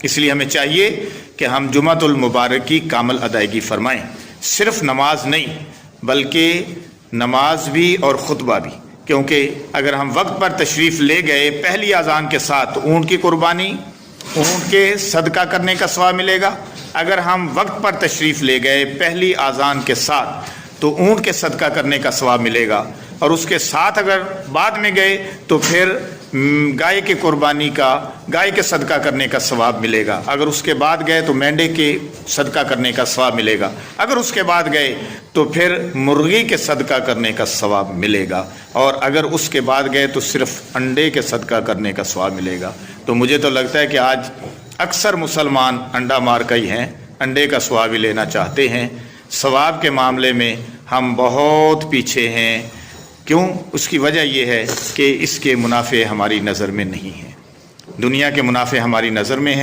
اس لیے ہمیں چاہیے کہ ہم جمعۃ المبارک کی کامل ادائیگی فرمائیں، صرف نماز نہیں بلکہ نماز بھی اور خطبہ بھی، کیونکہ اگر ہم وقت پر تشریف لے گئے پہلی اذان کے ساتھ اونٹ کی قربانی، اونٹ کے صدقہ کرنے کا ثواب ملے گا۔ اگر ہم وقت پر تشریف لے گئے پہلی اذان کے ساتھ تو اونٹ کے صدقہ کرنے کا ثواب ملے گا، اور اس کے ساتھ اگر بعد میں گئے تو پھر گائے کی قربانی کا، گائے کے صدقہ کرنے کا ثواب ملے گا۔ اگر اس کے بعد گئے تو مینڈے کے صدقہ کرنے کا ثواب ملے گا۔ اگر اس کے بعد گئے تو پھر مرغی کے صدقہ کرنے کا ثواب ملے گا، اور اگر اس کے بعد گئے تو صرف انڈے کے صدقہ کرنے کا ثواب ملے گا۔ تو مجھے تو لگتا ہے کہ آج اکثر مسلمان انڈا مار کا ہی ہیں، انڈے کا ثواب ہی لینا چاہتے ہیں۔ ثواب کے معاملے میں ہم بہت پیچھے ہیں۔ کیوں؟ اس کی وجہ یہ ہے کہ اس کے منافع ہماری نظر میں نہیں ہیں، دنیا کے منافع ہماری نظر میں ہیں۔